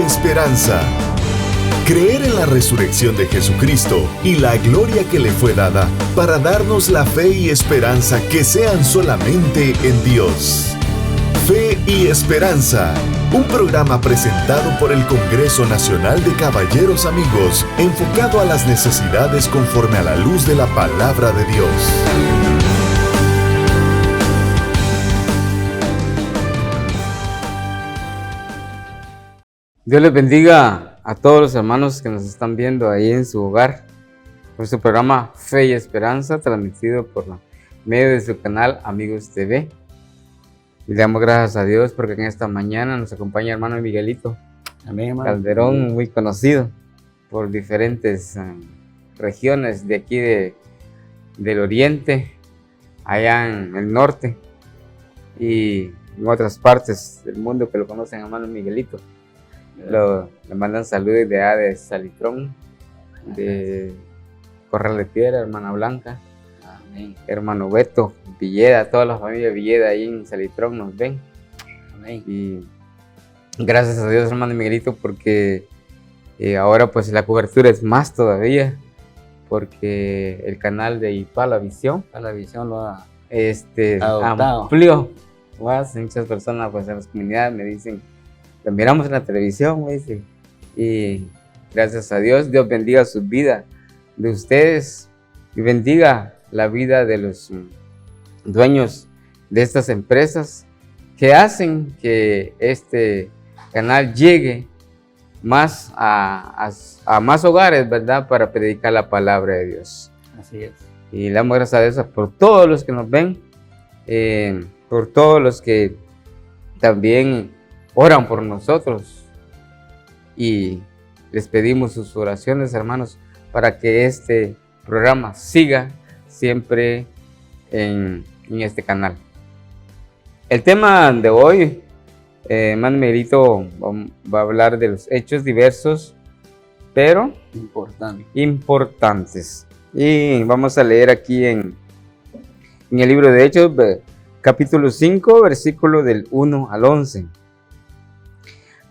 esperanza. Creer en la resurrección de Jesucristo y la gloria que le fue dada para darnos la fe y esperanza que sean solamente en Dios. Fe y Esperanza, un programa presentado por el Congreso Nacional de Caballeros Amigos, enfocado a las necesidades conforme a la luz de la palabra de Dios. Dios les bendiga a todos los hermanos que nos están viendo ahí en su hogar por su programa Fe y Esperanza, transmitido por medio de su canal Amigos TV. Y le damos gracias a Dios porque en esta mañana nos acompaña el hermano Miguelito. Amén, hermano. Calderón, muy conocido por diferentes regiones de aquí del oriente, allá en el norte y en otras partes del mundo que lo conocen, hermano Miguelito. Le mandan saludos de Salitrón, de Corral de Piedra, hermana Blanca, amén, hermano Beto, Villeda, toda la familia Villeda ahí en Salitrón nos ven. Amén. Y gracias a Dios, hermano Miguelito, porque ahora pues la cobertura es más todavía, porque el canal de Ipala Visión lo ha amplió más. Muchas personas pues en las comunidades me dicen: lo miramos en la televisión, me dice, y gracias a Dios, Dios bendiga su vida de ustedes y bendiga la vida de los dueños de estas empresas que hacen que este canal llegue más a más hogares, ¿verdad? Para predicar la palabra de Dios. Así es. Y le damos gracias a Dios por todos los que nos ven, por todos los que también oran por nosotros, y les pedimos sus oraciones, hermanos, para que este programa siga siempre en este canal. El tema de hoy, hermano Miguelito, va a hablar de los hechos diversos, pero importantes. Y vamos a leer aquí en el libro de Hechos, capítulo 5, versículo del 1 al 11.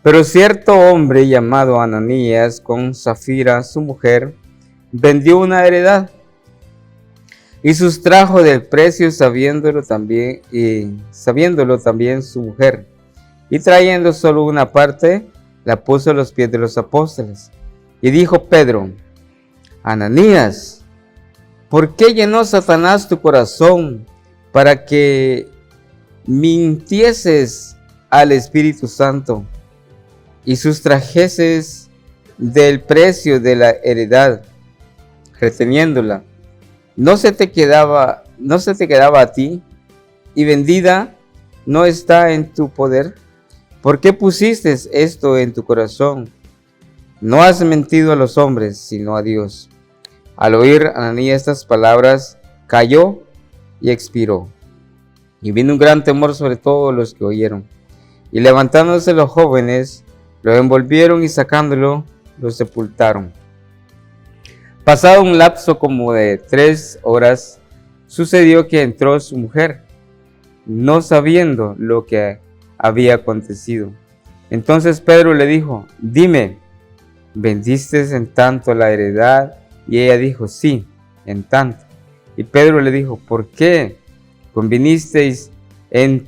Pero cierto hombre llamado Ananías, con Safira su mujer, vendió una heredad y sustrajo del precio, sabiéndolo también su mujer, y trayendo solo una parte, la puso a los pies de los apóstoles. Y dijo Pedro: Ananías, ¿por qué llenó Satanás tu corazón para que mintieses al Espíritu Santo y sustrajeses del precio de la heredad, reteniéndola? ¿No se te quedaba a ti, y vendida no está en tu poder? ¿Por qué pusiste esto en tu corazón? No has mentido a los hombres, sino a Dios. Al oír Ananías estas palabras, cayó y expiró. Y vino un gran temor sobre todos los que oyeron. Y levantándose los jóvenes, lo envolvieron y sacándolo, lo sepultaron. Pasado un lapso como de 3 horas, sucedió que entró su mujer, no sabiendo lo que había acontecido. Entonces Pedro le dijo: Dime, ¿vendiste en tanto la heredad? Y ella dijo: Sí, en tanto. Y Pedro le dijo: ¿Por qué convinisteis en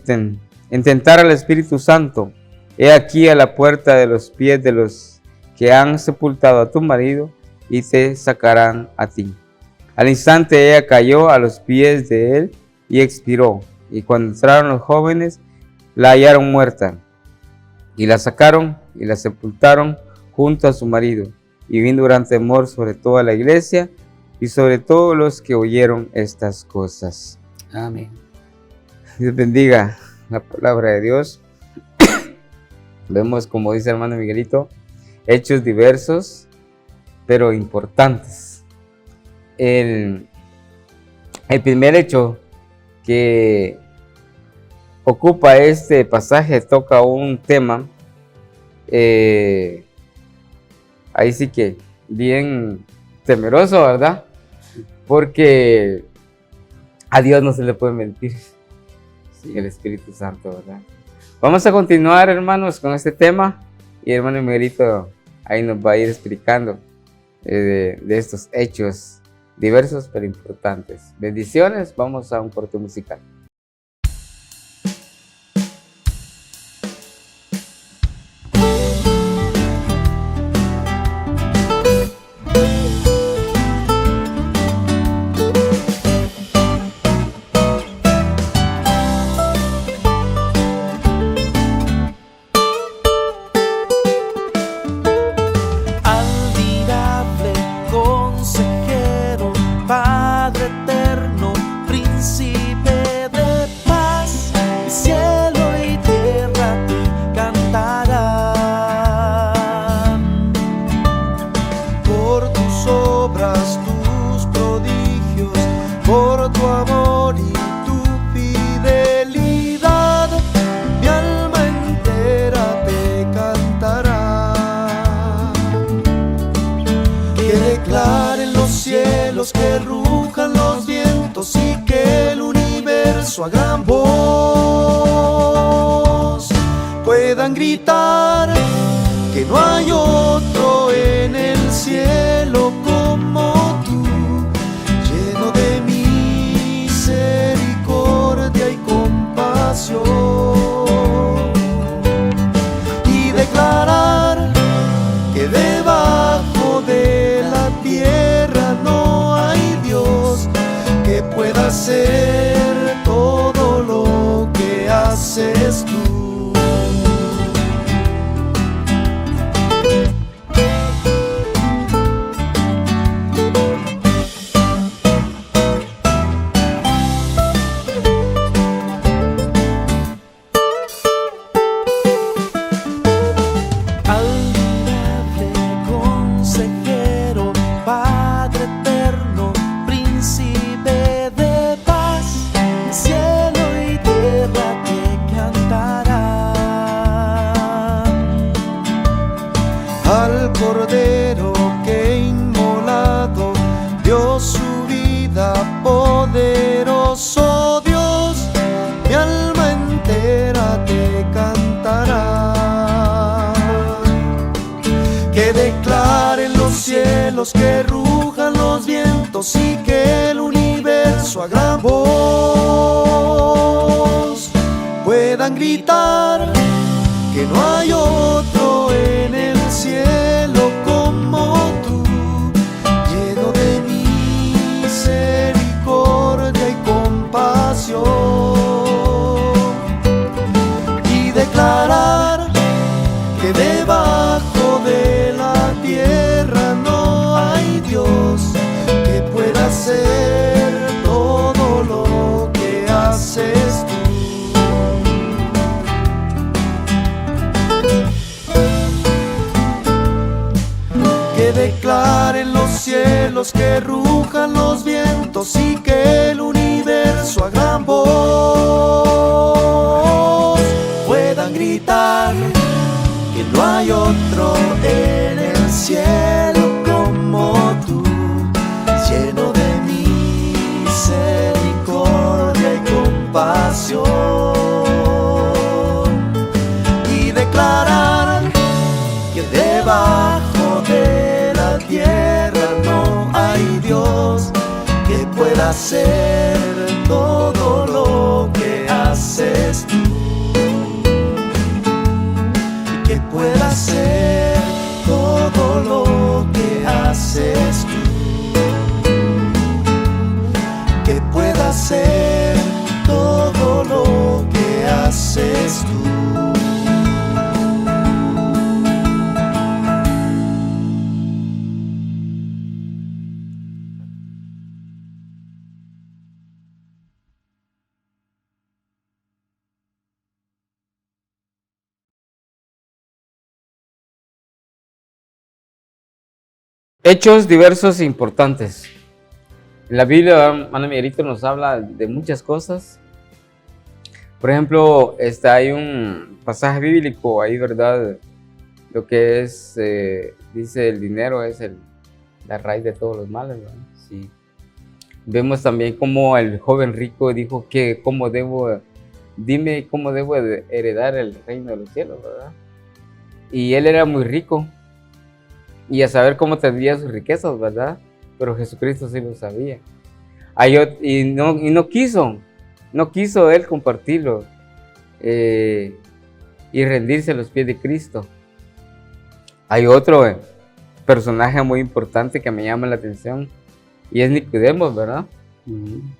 tentar al Espíritu Santo? He aquí a la puerta de los pies de los que han sepultado a tu marido, y te sacarán a ti. Al instante ella cayó a los pies de él y expiró. Y cuando entraron los jóvenes, la hallaron muerta, y la sacaron y la sepultaron junto a su marido. Y vino gran temor sobre toda la iglesia y sobre todos los que oyeron estas cosas. Amén. Dios bendiga la palabra de Dios. Vemos, como dice el hermano Miguelito, hechos diversos, pero importantes. El primer hecho que ocupa este pasaje toca un tema, ahí sí que bien temeroso, ¿verdad? Porque a Dios no se le puede mentir. Sí, el Espíritu Santo, ¿verdad? Vamos a continuar, hermanos, con este tema Y hermano Miguelito ahí nos va a ir explicando de estos hechos diversos pero importantes. Bendiciones, vamos a un corte musical. Que rujan los vientos y que el universo a gran voz puedan gritar que no hay otro en el cielo como tú, lleno de misericordia y compasión, y declarar que debajo de la tierra no hay Dios que pueda hacer todo lo que haces tú. Al Cordero que inmolado dio su vida, poderoso Dios, mi alma entera te cantará. Que declaren los cielos, que rujan los vientos y que el universo a gran voz puedan gritar que no hay otro en el cielo como tú, lleno de misericordia y compasión, y declarar que debajo de la tierra no hay Dios que pueda hacer todo lo que haces tú. Que declaren los cielos, que rujan los vientos y que el universo a gran voz puedan gritar que no hay otro en el cielo como tú, lleno de misericordia y compasión, y declarar que debajo de la tierra no hay Dios que pueda hacer todo lo que haces tú, y que pueda hacer todo lo que haces tú, que pueda hacer todo lo que haces tú. Hechos diversos e importantes. La Biblia, hermano Miguelito, nos habla de muchas cosas. Por ejemplo, hay un pasaje bíblico ahí, ¿verdad? Lo que es, dice, el dinero es la raíz de todos los males, ¿verdad? Sí. Vemos también cómo el joven rico dijo que dime cómo debo heredar el reino de los cielos, ¿verdad? y él era muy rico, y a saber cómo tendría sus riquezas, ¿verdad? Pero Jesucristo sí lo sabía. Y no quiso él compartirlo y rendirse a los pies de Cristo. Hay otro personaje muy importante que me llama la atención, y es Nicodemo, ¿verdad?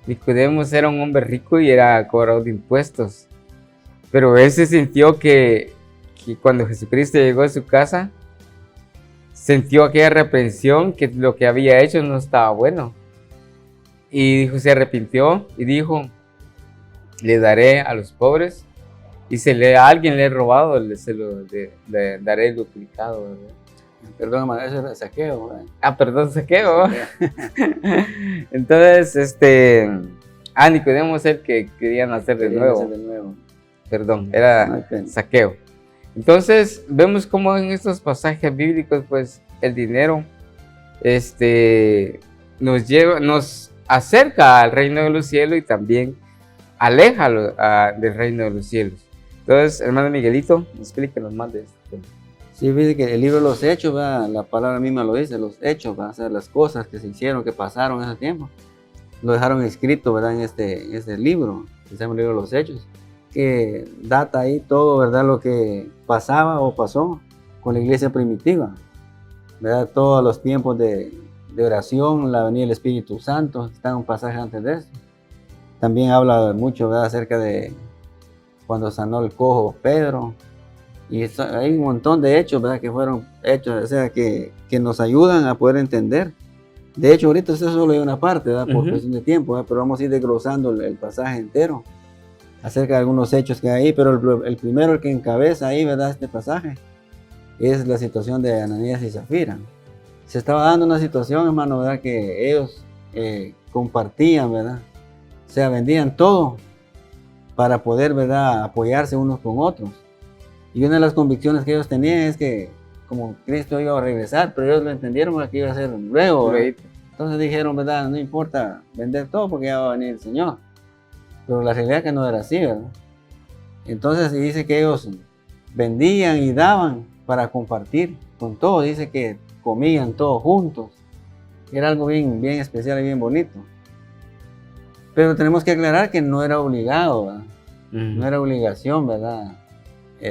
Nicodemo era un hombre rico y era cobrador de impuestos, pero él se sintió que cuando Jesucristo llegó a su casa, sintió aquella reprensión, que lo que había hecho no estaba bueno, y se arrepintió y dijo: le daré a los pobres, y a alguien le he robado, le daré el duplicado, ¿verdad? Perdón, hermano, eso era Saqueo, ¿verdad? Perdón, Saqueo. Entonces, Nicodemo es el que quería nacer de nuevo. Perdón, era Saqueo. Entonces, vemos cómo en estos pasajes bíblicos, pues, el dinero nos acerca al reino de los cielos y también aleja del reino de los cielos. Entonces, hermano Miguelito, explíquenos más de esto. Sí, dice que el libro de los hechos, ¿verdad? La palabra misma lo dice, los hechos, ¿verdad? O sea, las cosas que se hicieron, que pasaron en ese tiempo, lo dejaron escrito, ¿verdad? En este libro, que se llama el libro de los hechos, que data ahí todo, ¿verdad? Lo que pasaba o pasó con la iglesia primitiva, ¿verdad? Todos los tiempos de oración, la venida del Espíritu Santo, está en un pasaje antes de eso. También habla mucho, ¿verdad? Acerca de cuando sanó el cojo Pedro. Y hay un montón de hechos, ¿verdad? Que fueron hechos, o sea, que nos ayudan a poder entender. De hecho, ahorita eso solo hay una parte, ¿verdad? Por cuestión de tiempo, ¿verdad? Pero vamos a ir desglosando el pasaje entero acerca de algunos hechos que hay ahí, pero el primero, el que encabeza ahí, ¿verdad? Este pasaje es la situación de Ananías y Zafira. Se estaba dando una situación, hermano, ¿verdad? Que ellos compartían, ¿verdad? O sea, vendían todo para poder, ¿verdad? Apoyarse unos con otros. Y una de las convicciones que ellos tenían es que como Cristo iba a regresar, pero ellos lo entendieron que iba a ser luego. Entonces dijeron, ¿verdad? No importa vender todo porque ya va a venir el Señor. Pero la realidad es que no era así, ¿verdad? Entonces dice que ellos vendían y daban para compartir con todos. Dice que comían todos juntos. Era algo bien, bien especial y bien bonito. Pero tenemos que aclarar que no era obligado, ¿verdad? No era obligación, ¿verdad?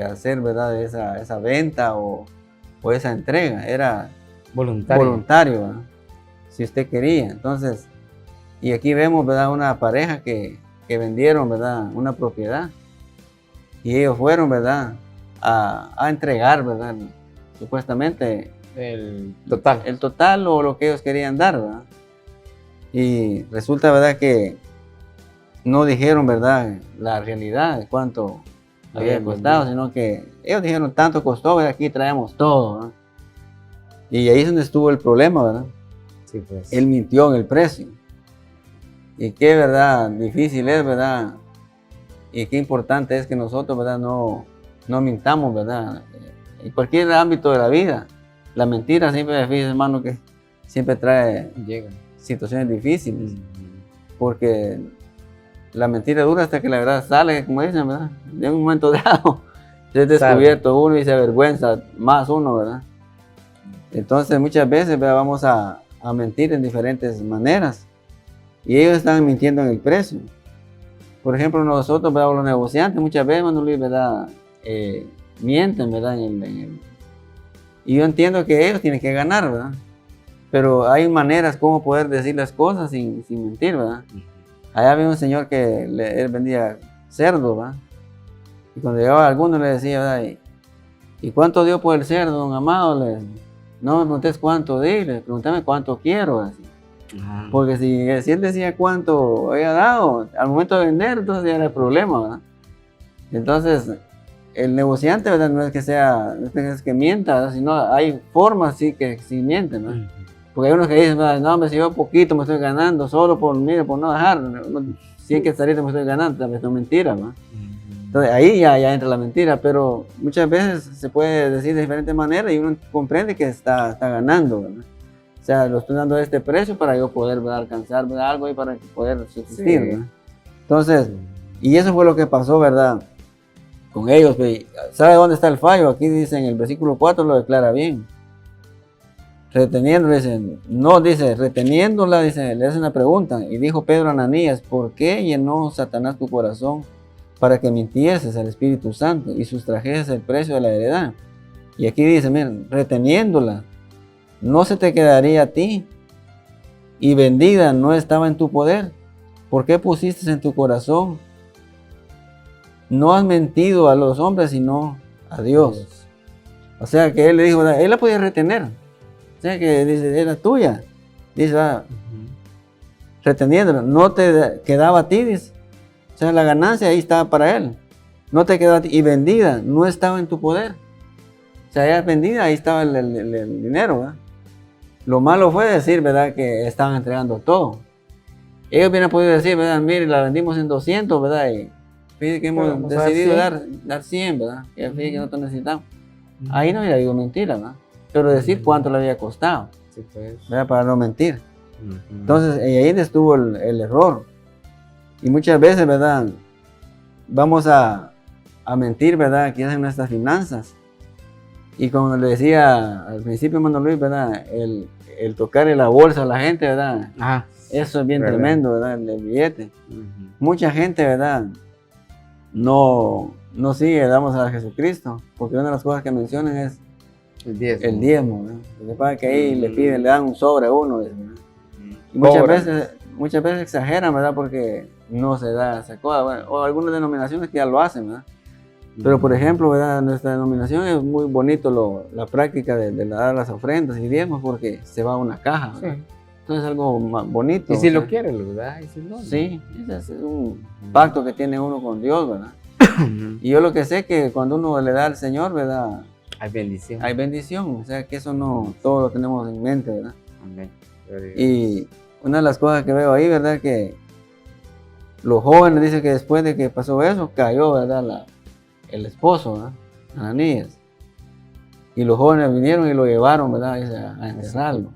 Hacer, ¿verdad? Esa venta o esa entrega. Era voluntario, ¿verdad? Si usted quería. Entonces, y aquí vemos, ¿verdad? Una pareja que vendieron, ¿verdad? Una propiedad. Y ellos fueron, ¿verdad? A entregar, ¿verdad? Supuestamente el total o lo que ellos querían dar, ¿verdad? Y resulta, ¿verdad? Que no dijeron, ¿verdad? La realidad de cuánto había costado, sino que ellos dijeron tanto costó, ¿verdad? Aquí traemos todo, ¿verdad? Y ahí es donde estuvo el problema, ¿verdad? Sí, pues. Él mintió en el precio. Y qué, ¿verdad? Difícil es, ¿verdad? Y qué importante es que nosotros, ¿verdad? No mintamos, ¿verdad? En cualquier ámbito de la vida. La mentira siempre es difícil, hermano, que siempre trae situaciones difíciles. Porque la mentira dura hasta que la verdad sale, como dicen, ¿verdad? En un momento dado se es descubierto uno y se avergüenza más uno, ¿verdad? Entonces muchas veces, ¿verdad? Vamos a mentir en diferentes maneras y ellos están mintiendo en el precio. Por ejemplo, nosotros, ¿verdad? Los negociantes muchas veces, hermano Luis, ¿verdad? Mienten, ¿verdad? Y yo entiendo que ellos tienen que ganar, ¿verdad? Pero hay maneras como poder decir las cosas sin mentir, ¿verdad? Allá había un señor que él vendía cerdo, ¿verdad? Y cuando llegaba alguno le decía, ¿verdad? ¿Y cuánto dio por el cerdo, don Amado? No me preguntes cuánto di, pregúntame cuánto quiero, así. Porque si él decía cuánto había dado, al momento de vender, entonces ya era el problema, ¿verdad? Entonces, el negociante, ¿verdad? No es que mienta, ¿verdad? Sino hay formas sí que sí mienten, ¿verdad? Porque hay unos que dicen, no, hombre, si yo poquito me estoy ganando, solo por no dejar, si hay que salir me estoy ganando, también es mentira, ¿no? Entonces ahí ya entra la mentira, pero muchas veces se puede decir de diferentes maneras y uno comprende que está ganando, ¿verdad? O sea, lo estoy dando a este precio para yo poder, ¿verdad? Alcanzar, ¿verdad? Algo y para poder subsistir, ¿verdad? Entonces, y eso fue lo que pasó, ¿verdad? con ellos. ¿Sabe dónde está el fallo? Aquí dice en el versículo 4 lo declara bien. Reteniéndola, dice, no dice, reteniéndola, dice, le hace una pregunta. Y dijo Pedro a Ananías, ¿por qué llenó Satanás tu corazón para que mintieses al Espíritu Santo y sustrajeses el precio de la heredad? Y aquí dice, miren, reteniéndola, no se te quedaría a ti, y vendida no estaba en tu poder. ¿Por qué pusiste en tu corazón? No has mentido a los hombres, sino a Dios. O sea que él le dijo, él la podía retener. O sea que dice, era tuya. Dice, reteniéndola, no te quedaba a ti, dice. O sea, la ganancia ahí estaba para él. No te quedaba a ti. Y vendida, no estaba en tu poder. O sea, ya vendida, ahí estaba el dinero, ¿verdad? Lo malo fue decir, ¿verdad?, que estaban entregando todo. Ellos hubieran podido decir, ¿verdad?, mire, la vendimos en 200, ¿verdad? Y fíjate que hemos decidido dar 100, ¿verdad? Y fíjate que nosotros necesitamos. Ahí no hubiera dicho mentira, ¿verdad? Pero decir cuánto le había costado, Sí, pues. ¿verdad?, para no mentir. Entonces, ahí estuvo el error. Y muchas veces, ¿verdad?, vamos a mentir, ¿verdad?, quizás en nuestras finanzas. Y como le decía al principio, hermano Luis, ¿verdad?, el tocarle la bolsa a la gente, ¿verdad? Eso es bien tremendo, ¿verdad?, el billete. Mucha gente, ¿verdad?, no sigue, damos a Jesucristo, porque una de las cosas que mencionan es el diezmo, ¿verdad? Lo que pasa es que ahí le dan un sobre a uno, ¿verdad? Y muchas veces exageran, ¿verdad?, porque no se da esa cosa, bueno, o algunas denominaciones que ya lo hacen, ¿verdad? Pero por ejemplo, ¿verdad?, nuestra denominación es muy bonito la práctica de dar las ofrendas y diezmos, porque se va a una caja, ¿verdad? Sí. Entonces es algo más bonito. Y si lo quiere, lo da, y si no, sí, ese es un pacto que tiene uno con Dios, ¿verdad? Y yo lo que sé es que cuando uno le da al Señor, ¿verdad?, hay bendición. Hay bendición, o sea que eso no, todo lo tenemos en mente, ¿verdad? Amén. Y una de las cosas que veo ahí, ¿verdad?, que los jóvenes dicen que después de que pasó eso, cayó, ¿verdad?, el esposo, ¿verdad?, Ananías. Y los jóvenes vinieron y lo llevaron, ¿verdad?, a enterrarlo.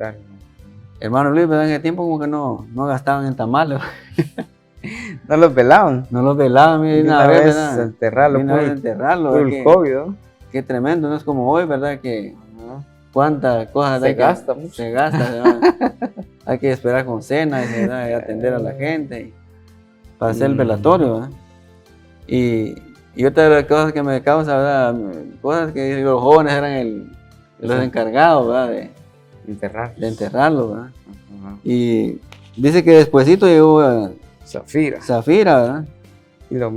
Hermano Luis, ¿verdad?, en ese tiempo como que no gastaban en tamales. No los velaban. No los velaban, mira, una vez, ¿verdad?, enterrarlo. Enterrarlo. El COVID, ¿no? Qué tremendo, no es como hoy, ¿verdad?, que cuántas cosas se gasta mucho. Se gasta, ¿verdad? Hay que esperar con cenas, ¿verdad?, y atender a la gente para hacer el velatorio, ¿verdad? Y otra de las cosas que me causa, ¿verdad?, cosas que los jóvenes eran los encargados, ¿verdad?, de enterrarlo, ¿verdad? Y dice que despuesito llegó Zafira, ¿verdad? Y lo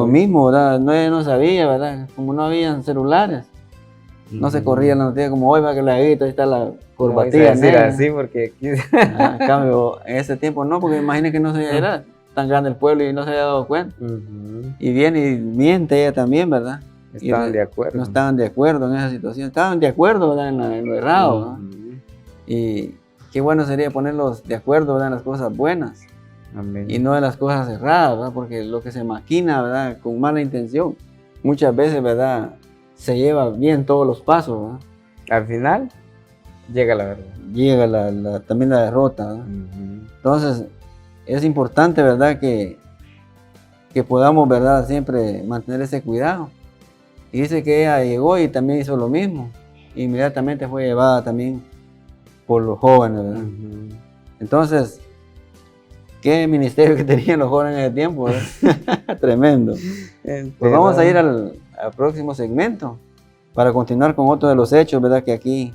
mismo. ¿verdad? No sabía, ¿verdad? Como no habían celulares, no se corría la noticia como hoy, va que la guita, ahí está la corbatilla negra. Así porque aquí... En cambio, en ese tiempo no, porque imagínate que no era tan grande el pueblo y no se había dado cuenta. Y viene y miente ella también, ¿verdad? Estaban de acuerdo. No estaban de acuerdo en esa situación, estaban de acuerdo, ¿verdad?, en lo errado, ¿verdad? Y qué bueno sería ponerlos de acuerdo, ¿verdad?, en las cosas buenas. Amén. Y no en las cosas erradas, ¿verdad? Porque lo que se maquina, ¿verdad?, con mala intención, muchas veces, ¿verdad?, se lleva bien todos los pasos, ¿verdad? Al final llega la verdad. Llega también la derrota, ¿verdad? Entonces es importante, ¿verdad?, que podamos, ¿verdad?, siempre mantener ese cuidado. Y dice que ella llegó y también hizo lo mismo. Inmediatamente fue llevada también por los jóvenes, ¿verdad? Entonces, qué ministerio que tenían los jóvenes en ese tiempo, ¿verdad? Tremendo. Pues vamos a ir al próximo segmento para continuar con otro de los hechos, ¿verdad?, que aquí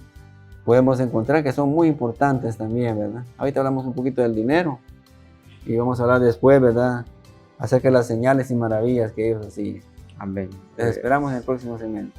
podemos encontrar que son muy importantes también, ¿verdad? Ahorita hablamos un poquito del dinero y vamos a hablar después, ¿verdad?, acerca de las señales y maravillas que ellos hacían. Amén. Les esperamos en el próximo segmento.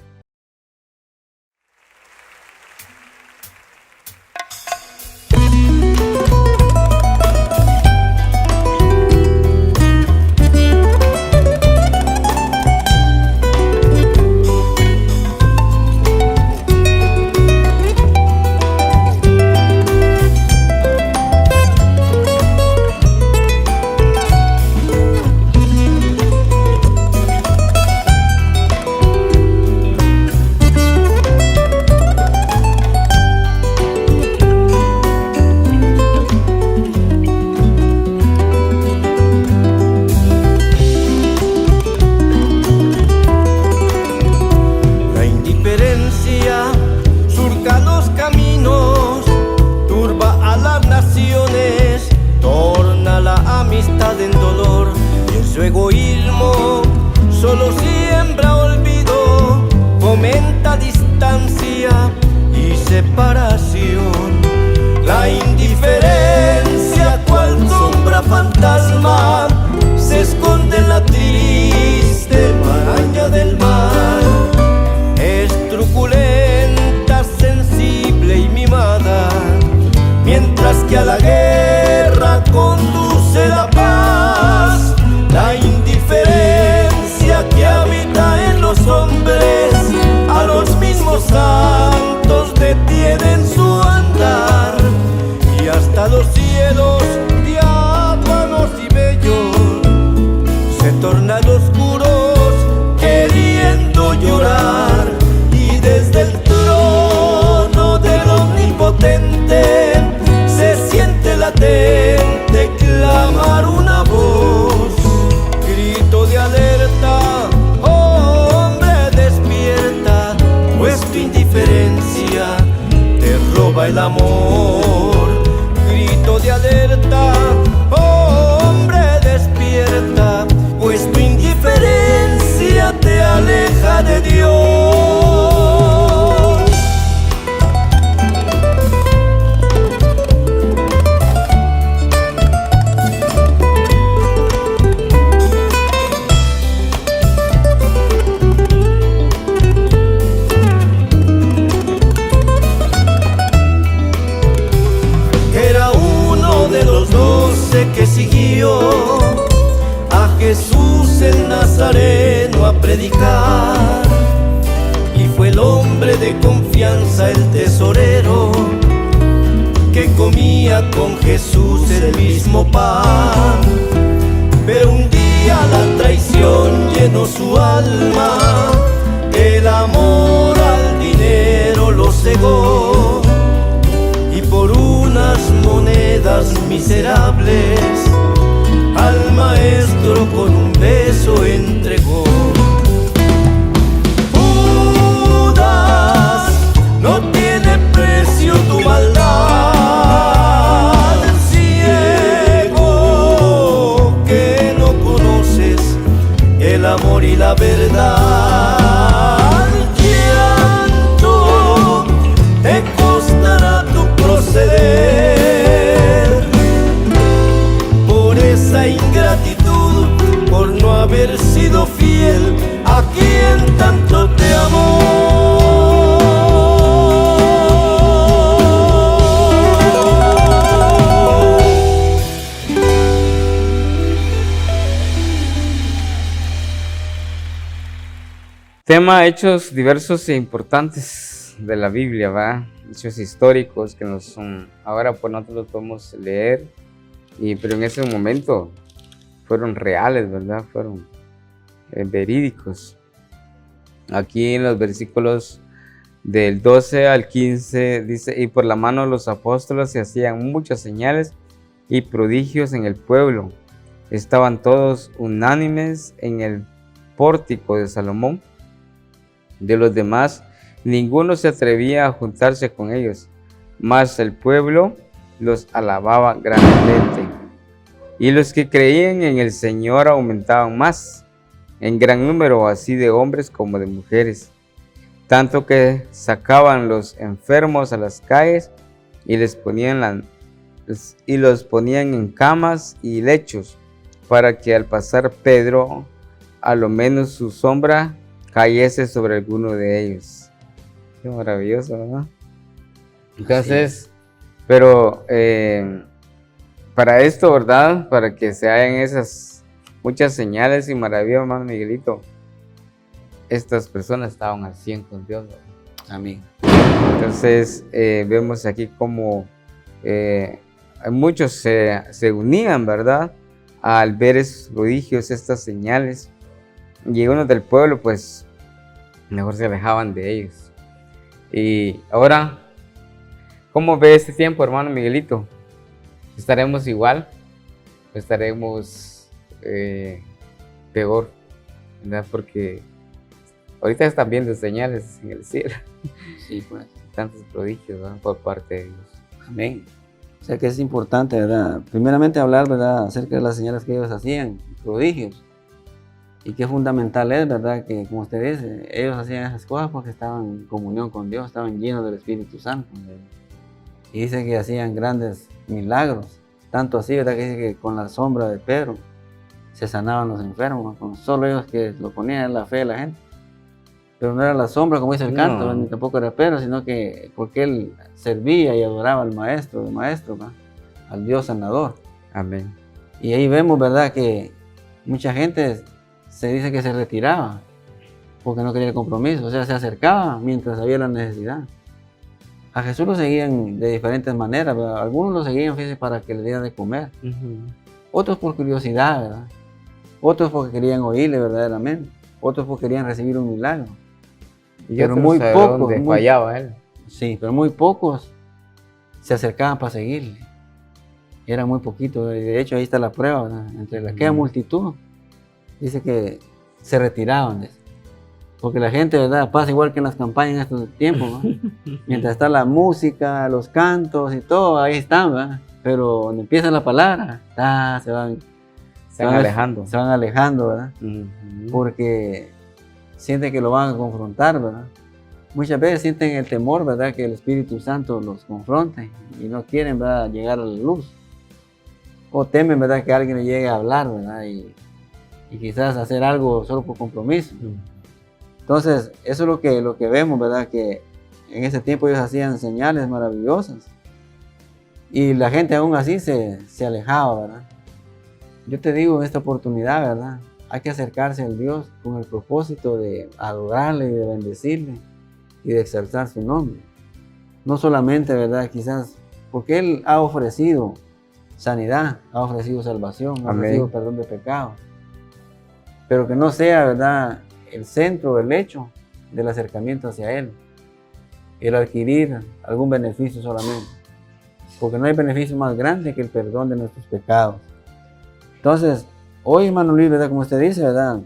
el amor. Grito de alerta, hombre despierta, pues tu indiferencia te aleja de Dios. Que siguió a Jesús el Nazareno a predicar, y fue el hombre de confianza, el tesorero, que comía con Jesús el mismo pan. Pero un día la traición llenó su alma, el amor al dinero lo cegó, y por unas monedas miserables al maestro con un beso entregó. Judas, no tiene precio tu maldad, ciego que no conoces el amor y la verdad. Llanto te costará tu proceder por esa ingratitud, por no haber sido fiel a quien tanto te amó. Tema: hechos diversos e importantes de la Biblia, ¿va? Hechos históricos que nos son, ahora pues nosotros los podemos leer, pero en ese momento fueron reales, ¿verdad? Fueron verídicos. Aquí en los versículos del 12 al 15 dice: y por la mano de los apóstoles se hacían muchas señales y prodigios en el pueblo. Estaban todos unánimes en el pórtico de Salomón. De los demás, ninguno se atrevía a juntarse con ellos, mas el pueblo los alababa grandemente. Y los que creían en el Señor aumentaban más, en gran número, así de hombres como de mujeres, tanto que sacaban los enfermos a las calles y los ponían en camas y lechos, para que al pasar Pedro, a lo menos su sombra cayese sobre alguno de ellos. Qué maravilloso, ¿verdad? Entonces, pero para esto, ¿verdad? Para que se hagan esas muchas señales y maravillas, hermano Miguelito, estas personas estaban al 100 con Dios, ¿verdad? Amén. Entonces, vemos aquí como muchos se unían, ¿verdad? Al ver esos prodigios, estas señales. Y unos del pueblo, pues, mejor se alejaban de ellos. Y ahora, ¿cómo ve este tiempo, hermano Miguelito? ¿Estaremos igual? ¿O estaremos peor? ¿Verdad? Porque ahorita están viendo señales en el cielo. Sí, pues. Tantos prodigios, ¿verdad? Por parte de Dios. Amén. O sea que es importante, ¿verdad? Primeramente hablar, ¿verdad?, acerca de las señales que ellos hacían, prodigios. Y qué fundamental es, ¿verdad?, que como usted dice, ellos hacían esas cosas porque estaban en comunión con Dios, estaban llenos del Espíritu Santo. Y dice que hacían grandes milagros, tanto así, ¿verdad?, que dice que con la sombra de Pedro se sanaban los enfermos, con solo ellos que lo ponían en la fe de la gente. Pero no era la sombra, como dice el canto, ni tampoco era Pedro, sino que porque él servía y adoraba al maestro, ¿verdad?, al Dios sanador. Amén. Y ahí vemos, ¿verdad?, que mucha gente se dice que se retiraba porque no quería el compromiso, o sea, se acercaba mientras había la necesidad. A Jesús lo seguían de diferentes maneras, ¿verdad? Algunos lo seguían, fíjense, para que le dieran de comer, otros por curiosidad, ¿verdad? Otros porque querían oírle verdaderamente, otros porque querían recibir un milagro. Pero muy pocos fallaba él. Sí, pero muy pocos se acercaban para seguirle. Eran muy poquitos, de hecho ahí está la prueba, ¿verdad? Entre aquella multitud, dice que se retiraban de eso. Porque la gente, ¿verdad? Pasa igual que en las campañas en estos tiempos, ¿no? Mientras está la música, los cantos y todo, ahí están, ¿verdad? Pero cuando empieza la palabra, se van alejando. Se van alejando, ¿verdad? Ujú. Porque sienten que lo van a confrontar, ¿verdad? Muchas veces sienten el temor, ¿verdad? Que el Espíritu Santo los confronte y no quieren, ¿verdad? Llegar a la luz. O temen, ¿verdad? Que alguien le llegue a hablar, ¿verdad? Y quizás hacer algo solo por compromiso. Entonces, eso es lo que vemos, ¿verdad? Que en ese tiempo ellos hacían señales maravillosas. Y la gente aún así se alejaba, ¿verdad? Yo te digo en esta oportunidad, ¿verdad? Hay que acercarse al Dios con el propósito de adorarle y de bendecirle y de exaltar su nombre. No solamente, ¿verdad? Quizás porque Él ha ofrecido sanidad, ha ofrecido salvación, ha Amén. ofrecido perdón de pecados. Pero que no sea, ¿verdad?, el centro, el hecho del acercamiento hacia Él, el adquirir algún beneficio solamente. Porque no hay beneficio más grande que el perdón de nuestros pecados. Entonces, hoy, hermano Luis, ¿verdad? Como usted dice, ¿verdad?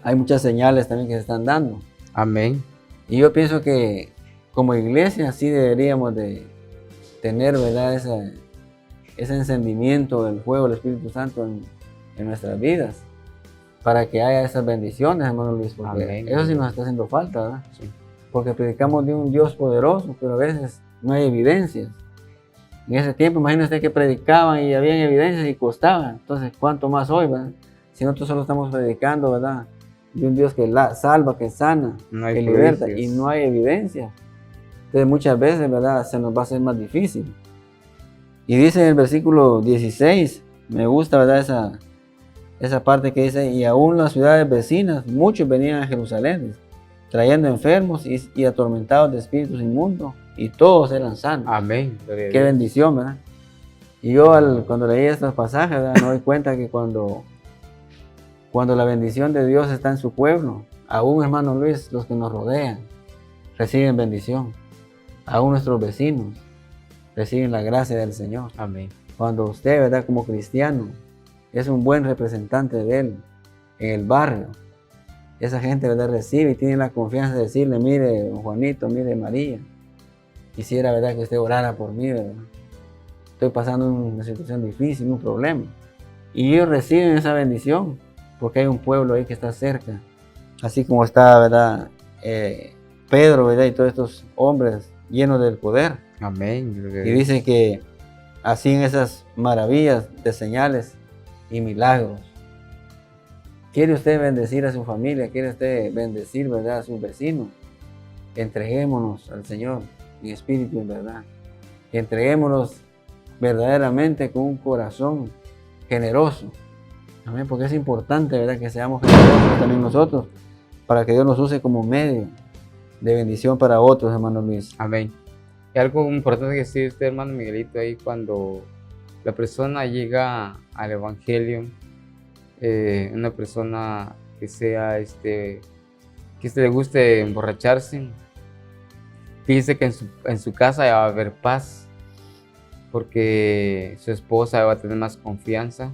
Hay muchas señales también que se están dando. Amén. Y yo pienso que como iglesia sí deberíamos de tener, ¿verdad?, ese encendimiento del fuego del Espíritu Santo en nuestras vidas, para que haya esas bendiciones, hermano Luis, porque Amén. eso sí nos está haciendo falta, ¿verdad? Sí. Porque predicamos de un Dios poderoso, pero a veces no hay evidencias. En ese tiempo, imagínense que predicaban y habían evidencias y costaban. Entonces, ¿cuánto más hoy, verdad? Si nosotros solo estamos predicando, ¿verdad?, de un Dios que salva, que sana, No hay que liberta, prodicios. y no hay evidencia. Entonces, muchas veces, ¿verdad?, se nos va a hacer más difícil. Y dice en el versículo 16, me gusta, ¿verdad?, esa parte que dice: y aún las ciudades vecinas, muchos venían a Jerusalén, trayendo enfermos y atormentados de espíritus inmundos, y todos eran sanos. Amén. Gloria a Qué Dios. bendición, ¿verdad? Y yo cuando leí estos pasajes, ¿verdad?, me doy cuenta que cuando la bendición de Dios está en su pueblo, aún, hermano Luis, los que nos rodean reciben bendición. Aún nuestros vecinos reciben la gracia del Señor. Amén. Cuando usted, ¿verdad?, como cristiano, es un buen representante de Él en el barrio, esa gente, ¿verdad?, recibe y tiene la confianza de decirle: mire, don Juanito, mire, María, quisiera, ¿verdad?, que usted orara por mí, ¿verdad? Estoy pasando una situación difícil, un problema. Y ellos reciben esa bendición porque hay un pueblo ahí que está cerca. Así como está, ¿verdad?, Pedro, ¿verdad?, y todos estos hombres llenos del poder. Amén. Gloria a Y Dios. dice que así en esas maravillas de señales y milagros. ¿Quiere usted bendecir a su familia? ¿Quiere usted bendecir, ¿verdad?, a sus vecinos? Entreguémonos al Señor en espíritu y en verdad. Entreguémonos verdaderamente con un corazón generoso. Amén, porque es importante, ¿verdad?, que seamos generosos también nosotros, para que Dios nos use como medio de bendición para otros, hermano Luis. Amén. Y algo importante que decir usted, hermano Miguelito, ahí cuando la persona llega al Evangelio, una persona que sea, que le guste emborracharse, fíjese que en su casa ya va a haber paz, porque su esposa va a tener más confianza,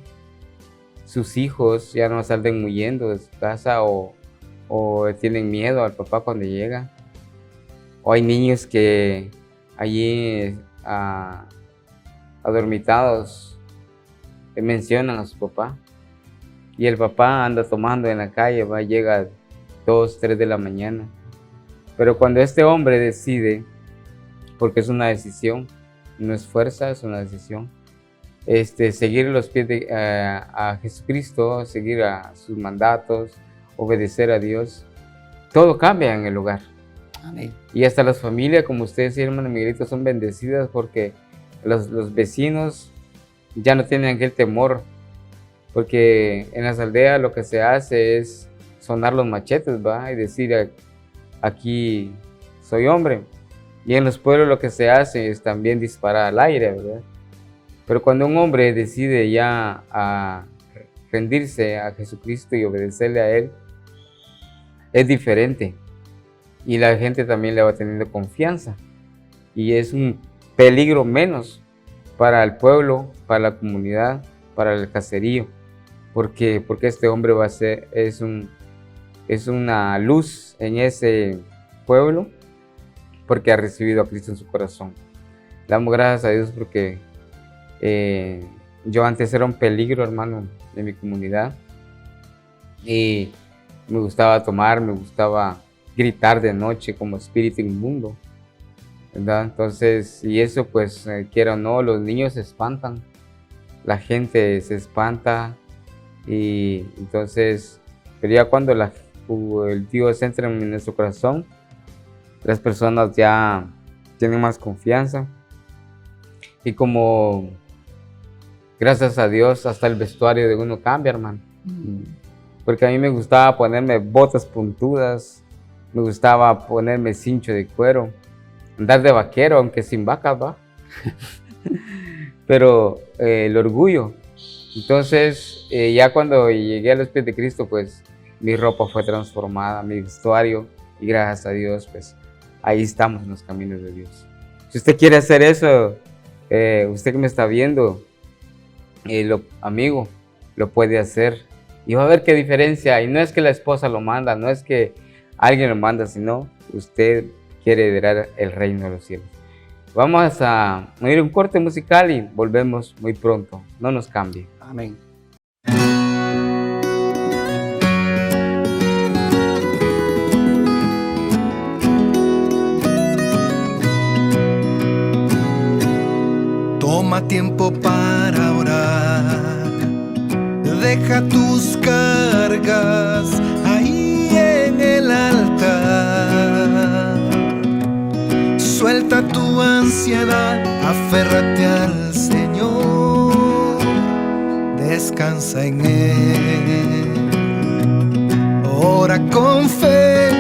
sus hijos ya no salen huyendo de su casa o tienen miedo al papá cuando llega, o hay niños que allí adormitados mencionan a su papá, y el papá anda tomando en la calle, llega 2, 3 de la mañana. Pero cuando este hombre decide, porque es una decisión, no es fuerza, es una decisión, seguir los pies a Jesucristo, seguir a sus mandatos, obedecer a Dios, todo cambia en el hogar. Amén. Y hasta las familias, como ustedes decía, hermano Miguelito, son bendecidas porque los vecinos ya no tienen aquel temor, porque en las aldeas lo que se hace es sonar los machetes, y decir: aquí soy hombre. Y en los pueblos lo que se hace es también disparar al aire, ¿verdad? Pero cuando un hombre decide ya a rendirse a Jesucristo y obedecerle a Él, es diferente. Y la gente también le va teniendo confianza. Y es un peligro menos para el pueblo, para la comunidad, para el caserío. Porque este hombre es un es una luz en ese pueblo porque ha recibido a Cristo en su corazón. Le damos gracias a Dios porque yo antes era un peligro, hermano, de mi comunidad, y me gustaba tomar, me gustaba gritar de noche como espíritu inmundo, ¿verdad? Entonces, y eso pues quiera o no, los niños se espantan, la gente se espanta, y entonces, pero ya cuando el Dios entra en nuestro corazón, las personas ya tienen más confianza, y como gracias a Dios hasta el vestuario de uno cambia, hermano. Porque a mí me gustaba ponerme botas puntudas, me gustaba ponerme cincho de cuero, andar de vaquero, aunque sin vacas, va. Pero el orgullo. Entonces, ya cuando llegué a los pies de Cristo, pues mi ropa fue transformada, mi vestuario, y gracias a Dios, pues ahí estamos en los caminos de Dios. Si usted quiere hacer eso, usted que me está viendo, amigo, lo puede hacer y va a ver qué diferencia. Y no es que la esposa lo manda, no es que alguien lo manda, sino usted quiere heredar el reino de los cielos. Vamos a oír un corte musical y volvemos muy pronto. No nos cambie. Amén. Toma tiempo para orar, deja tus cargas ahí en el altar. Suelta tu ansiedad, aférrate al Señor, descansa en Él. Ora con fe,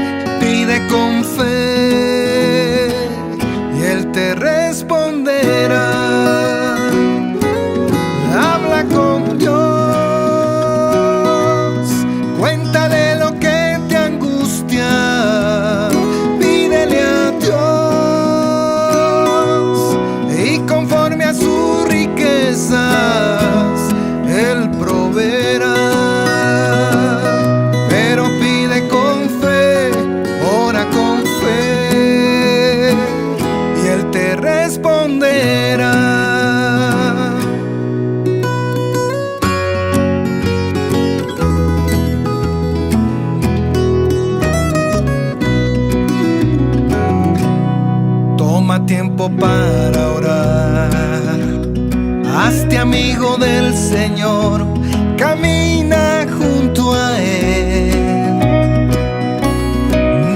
pide con fe, y Él te responderá. Habla con Dios, cuéntale lo que te angustia, pídele a Dios, y conforme a sus riquezas, Él proveerá. Pero pide con fe, ora con fe, y Él te responderá. Tiempo para orar, hazte amigo del Señor, camina junto a Él,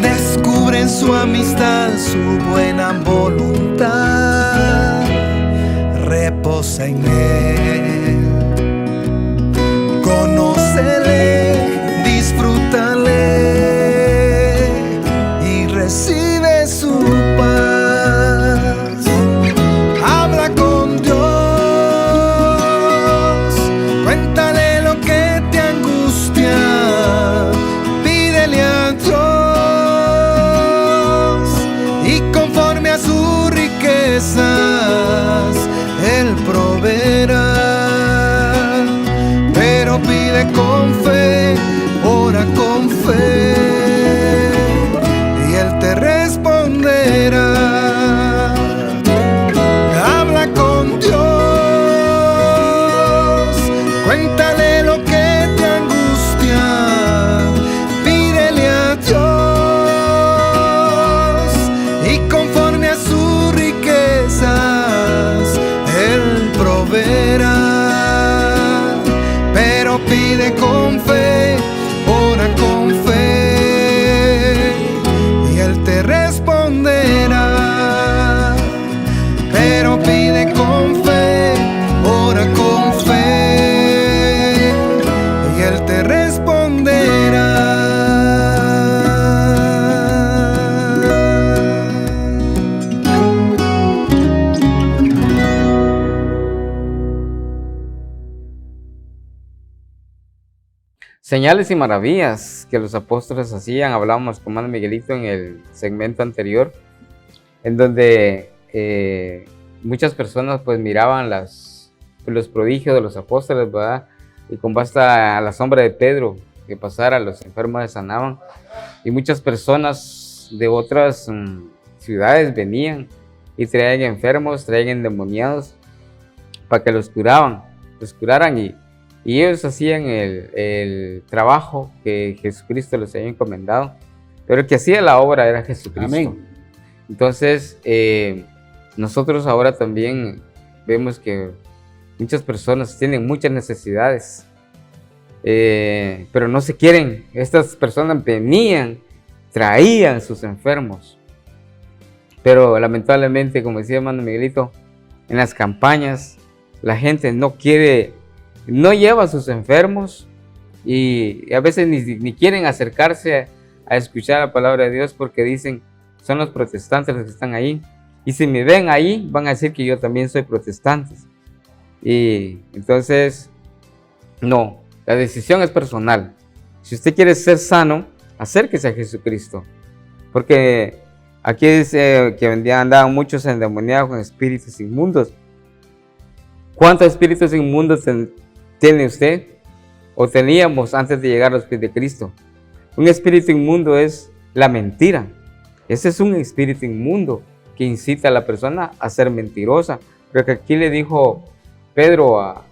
descubre en su amistad su buena voluntad, reposa en Él, conócele, disfrútale y recibe su paz. Él proveerá, pero pide con fe, ora con fe, y Él te responderá. Habla con Dios, cuéntale lo que te angustia, pídele a Dios, y conforme a su Él proveerá. Pero pide con fe, ora con fe, y Él te responderá. Pero pide con fe, ora con fe, y Él te responderá. Señales y maravillas que los apóstoles hacían. Hablábamos con hermano Miguelito en el segmento anterior, en donde muchas personas pues miraban los prodigios de los apóstoles, ¿verdad? Y con base a la sombra de Pedro, que pasara, los enfermos se sanaban. Y muchas personas de otras ciudades venían y traían enfermos, traían endemoniados para que los curaran y ellos hacían el trabajo que Jesucristo les había encomendado, pero el que hacía la obra era Jesucristo. Amén. Entonces, nosotros ahora también vemos que muchas personas tienen muchas necesidades, pero no se quieren. Estas personas venían, traían sus enfermos, pero lamentablemente, como decía hermano Miguelito, en las campañas la gente no quiere, no lleva a sus enfermos y a veces ni quieren acercarse a escuchar la palabra de Dios porque dicen, son los protestantes los que están ahí, y si me ven ahí van a decir que yo también soy protestante. Y entonces, no, la decisión es personal. Si usted quiere ser sano, acérquese a Jesucristo, porque aquí dice que andaban muchos endemoniados con espíritus inmundos. ¿Cuántos espíritus inmundos tiene usted o teníamos antes de llegar a los pies de Cristo? Un espíritu inmundo es la mentira. Ese es un espíritu inmundo que incita a la persona a ser mentirosa. Porque aquí le dijo Pedro a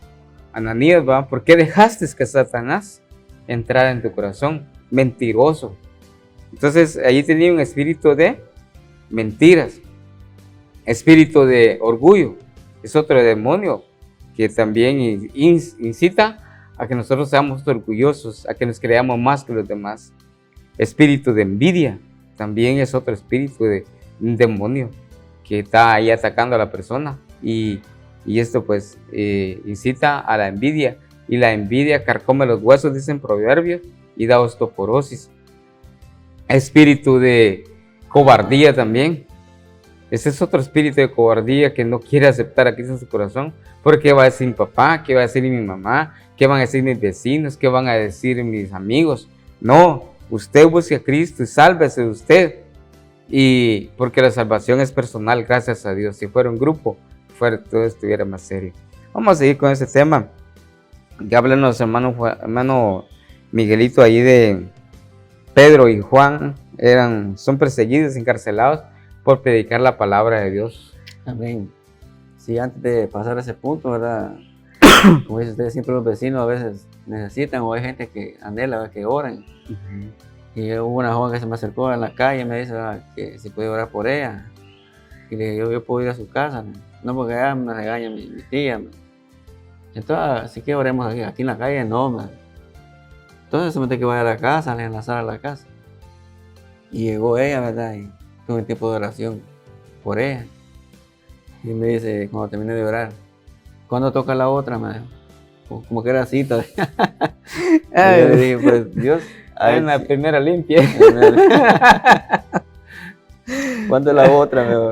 Ananías, ¿va? ¿Por qué dejaste que Satanás entrara en tu corazón? Mentiroso. Entonces allí tenía un espíritu de mentiras, espíritu de orgullo. Es otro demonio que también incita a que nosotros seamos orgullosos, a que nos creamos más que los demás. Espíritu de envidia también es otro espíritu de un demonio que está ahí atacando a la persona y esto pues incita a la envidia, y la envidia carcome los huesos, dicen Proverbios, y da osteoporosis. Espíritu de cobardía también. Ese es otro espíritu de cobardía que no quiere aceptar a Cristo en su corazón, porque ¿qué va a decir mi papá? ¿Qué va a decir mi mamá? ¿Qué van a decir mis vecinos? ¿Qué van a decir mis amigos? No, usted busque a Cristo y sálvese de usted. Y porque la salvación es personal, gracias a Dios. Si fuera un grupo, todo estuviera más serio. Vamos a seguir con ese tema. Ya háblanos, hermano Miguelito, ahí de Pedro y Juan. Son perseguidos, encarcelados por predicar la palabra de Dios. Amén. Sí, antes de pasar a ese punto, ¿verdad? Como dice usted, siempre los vecinos a veces necesitan, o hay gente que anhela, que oren. Y hubo una joven que se me acercó en la calle y me dice que si podía orar por ella. Y le dije, yo puedo ir a su casa. No, porque allá me regaña mi tía. Entonces, así que oremos aquí en la calle, no. Entonces se mete que vaya a la casa, le enlazar a la casa. Y llegó ella, ¿verdad? Y tuve un tiempo de oración por ella. Y me dice, cuando terminé de orar, ¿cuándo toca la otra? Me dijo, como que era cita. Y yo le dije, pues Dios, en la primera limpia. ¿Cuándo es la otra?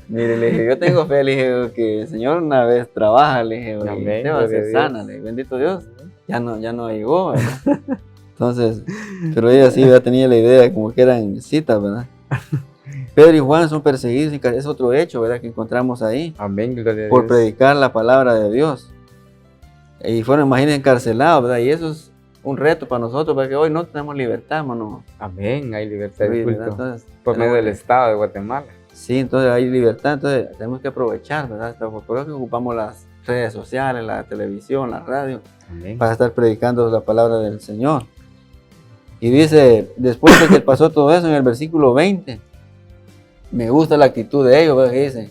Mire, le dije, yo tengo fe, le dije, que el Señor una vez trabaja, le dije, te va a hacer sana, le dije, bendito Dios, ya no llegó, ¿verdad? Entonces, pero ella sí ya tenía la idea, como que eran citas, ¿verdad? Pedro y Juan son perseguidos, es otro hecho, ¿verdad?, que encontramos ahí. Amén, gloria a Dios. Por predicar la palabra de Dios. Y fueron, imagínense, encarcelados, ¿verdad? Y eso es un reto para nosotros, porque hoy no tenemos libertad, hermano. Amén, hay libertad de culto. Entonces, por medio del Estado de Guatemala. Sí, entonces hay libertad, entonces tenemos que aprovechar, ¿verdad? Por eso que ocupamos las redes sociales, la televisión, la radio, Amén, para estar predicando la palabra del Señor. Y dice, después de que pasó todo eso, en el versículo 20, me gusta la actitud de ellos, ¿verdad? Que dice,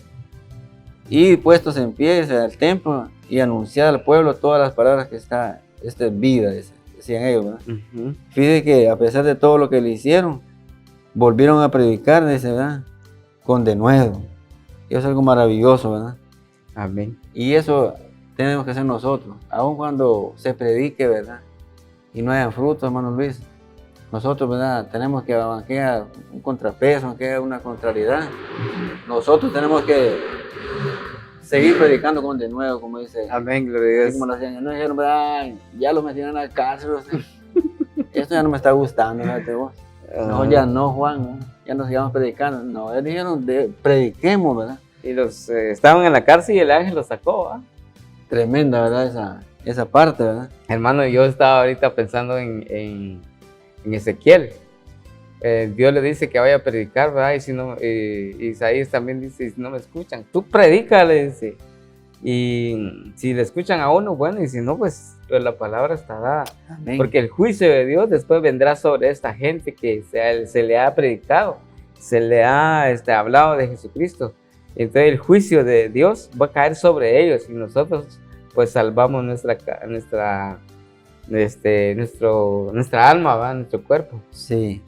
y puestos en pie al templo y anunciar al pueblo todas las palabras que esta es vida, decían ellos, ¿verdad? Fíjate que a pesar de todo lo que le hicieron, volvieron a predicar, dice, ¿verdad?, con denuedo. Y eso es algo maravilloso, ¿verdad? Amén. Y eso tenemos que hacer nosotros, aun cuando se predique, ¿verdad?, y no hayan frutos, hermano Luis. Nosotros, ¿verdad?, tenemos que haya un contrapeso, que haya una contrariedad. Nosotros tenemos que seguir predicando con denuedo, como dice. Amén, gloria a Dios. Como lo hacían, no dijeron, ¿verdad?, ya los metieron a la cárcel. Esto ya no me está gustando, fíjate vos. No, ya no, Juan, ¿no?, ya no sigamos predicando. No, ellos dijeron, prediquemos, ¿verdad? Y estaban en la cárcel y el ángel los sacó, ¿ah? Tremenda, ¿verdad? esa parte, ¿verdad? Hermano, yo estaba ahorita pensando en Ezequiel. Dios le dice que vaya a predicar, ¿verdad? Y si no, Isaías también dice, si no me escuchan, tú predica, le dice. Y si le escuchan a uno, bueno, y si no, pues la palabra está dada. Amén. Porque el juicio de Dios después vendrá sobre esta gente que se le ha predicado, se le ha hablado de Jesucristo. Entonces el juicio de Dios va a caer sobre ellos y nosotros pues salvamos nuestra alma, ¿verdad? Nuestro cuerpo. Sí.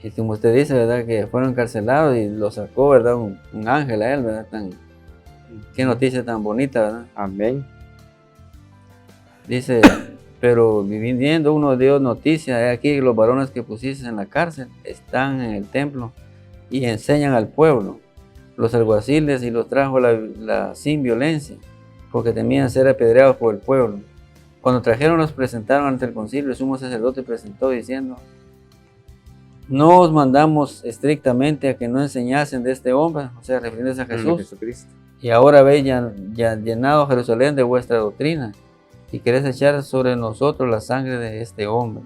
Y como usted dice, ¿verdad? Que fueron encarcelados y lo sacó, ¿verdad? Un ángel a él, ¿verdad? Qué noticia tan bonita, ¿verdad? Amén. Dice, pero viniendo uno dio noticia, he aquí los varones que pusiste en la cárcel están en el templo y enseñan al pueblo. Los alguaciles y los trajo sin violencia, porque temían ser apedreados por el pueblo. Cuando trajeron los presentaron ante el concilio, el sumo sacerdote presentó diciendo, no os mandamos estrictamente a que no enseñasen de este hombre, o sea, refiriéndose a Jesús. Jesucristo. Y ahora habéis ya llenado Jerusalén de vuestra doctrina, y queréis echar sobre nosotros la sangre de este hombre.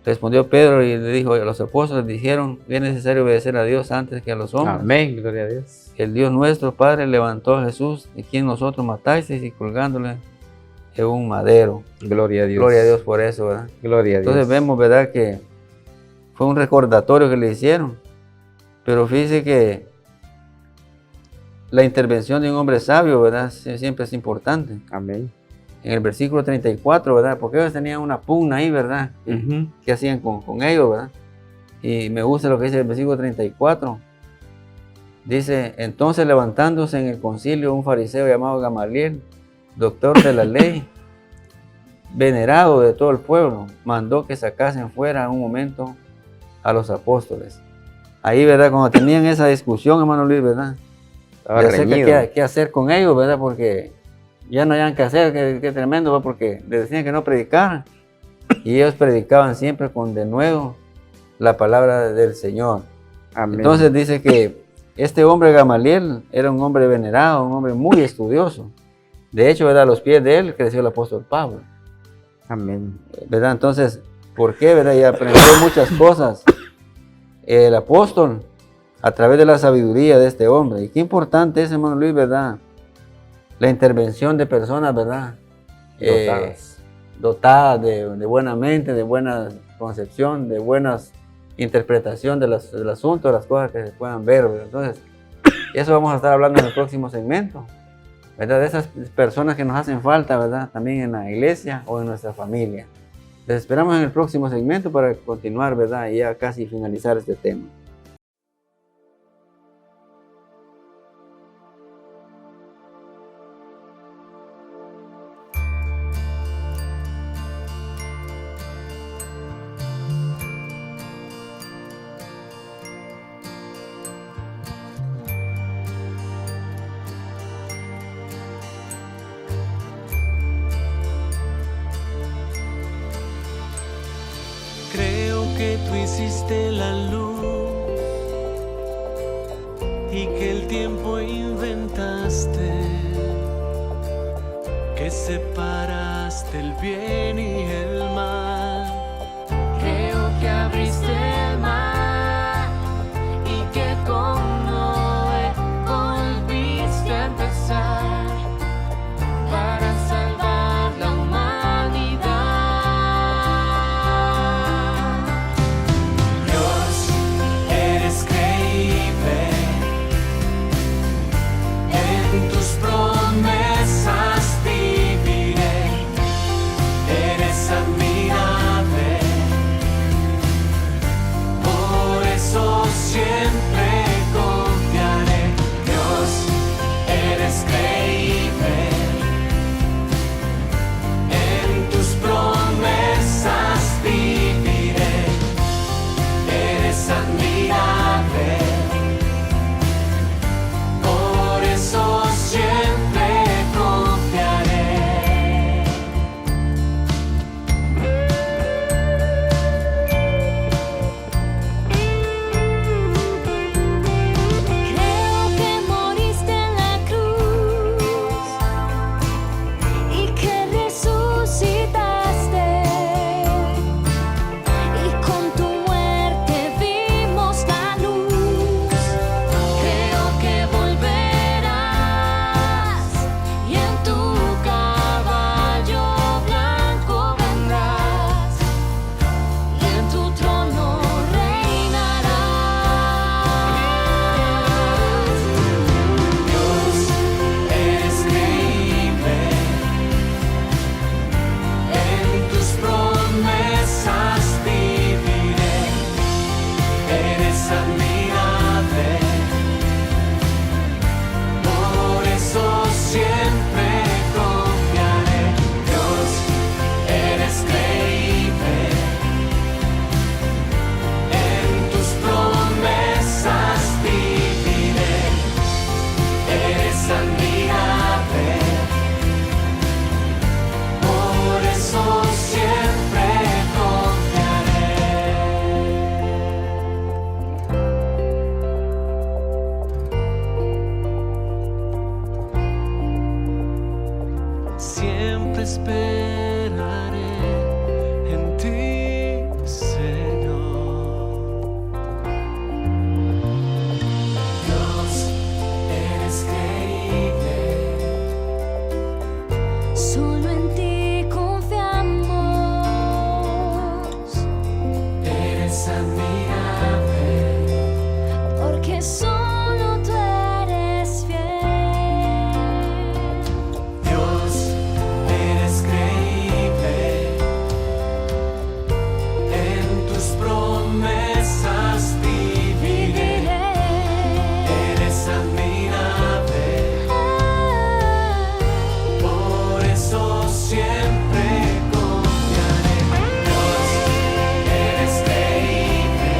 Respondió Pedro y le dijo, los apóstoles dijeron, es necesario obedecer a Dios antes que a los hombres. Amén, gloria a Dios. El Dios nuestro Padre levantó a Jesús, de quien nosotros matasteis y colgándole en un madero. Gloria a Dios. Gloria a Dios por eso, ¿verdad? Gloria a Dios. Entonces vemos, ¿verdad? Que fue un recordatorio que le hicieron. Pero fíjese que la intervención de un hombre sabio, ¿verdad? Siempre es importante. Amén. En el versículo 34, ¿verdad? Porque ellos tenían una pugna ahí, ¿verdad? ¿Qué hacían con ellos, verdad? Y me gusta lo que dice el versículo 34. Dice, entonces levantándose en el concilio un fariseo llamado Gamaliel, doctor de la ley, venerado de todo el pueblo, mandó que sacasen fuera un momento a los apóstoles. Ahí, ¿verdad? Cuando tenían esa discusión, hermano Luis, ¿verdad? ¿Qué hacer con ellos, verdad? Porque ya no hayan que hacer, qué tremendo, ¿verdad? Porque les decían que no predicaran. Y ellos predicaban siempre con denuedo la palabra del Señor. Amén. Entonces dice que este hombre Gamaliel era un hombre venerado, un hombre muy estudioso. De hecho, ¿verdad? A los pies de él creció el apóstol Pablo. Amén. ¿Verdad? Entonces, ¿por qué, verdad? Y aprendió muchas cosas el apóstol a través de la sabiduría de este hombre. Y qué importante es, hermano Luis, ¿verdad? La intervención de personas, ¿verdad? Dotadas de buena mente, de buena concepción, de buenas interpretación del asunto, de las cosas que se puedan ver, ¿verdad? Entonces, eso vamos a estar hablando en el próximo segmento, ¿verdad? De esas personas que nos hacen falta, ¿verdad? También en la iglesia o en nuestra familia. Les esperamos en el próximo segmento para continuar, ¿verdad? Y ya casi finalizar este tema. Que tú hiciste la luz y que el tiempo inventaste, que separaste el bien y el mal. Creo que abriste el mar y que con Noé volviste a empezar para salvar la humanidad. En tus promesas viviré, eres admirable, admirable, por eso siempre confiaré. Dios, eres creíble, en tus promesas viviré. Eres admirable, por eso siempre confiaré. Siempre esperaré en ti, Señor. Dios, eres creíble, Solo en ti confiamos, eres admirable, porque solo tú eres fiel. Dios, eres creíble, en tus promesas viviré. Eres admirable, por eso siempre confiaré. Dios, eres creíble,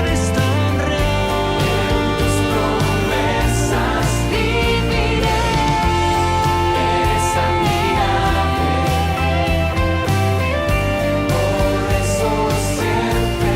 eres tan real, en tus promesas viviré. Eres admirable, por eso siempre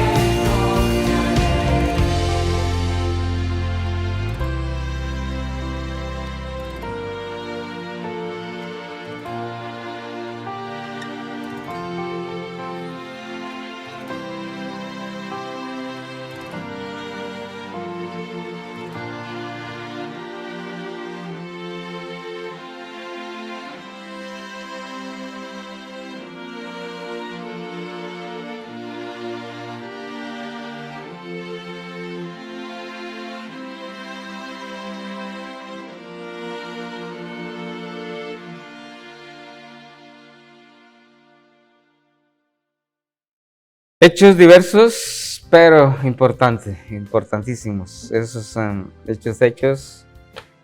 Hechos diversos, pero importantes, importantísimos. Esos son hechos.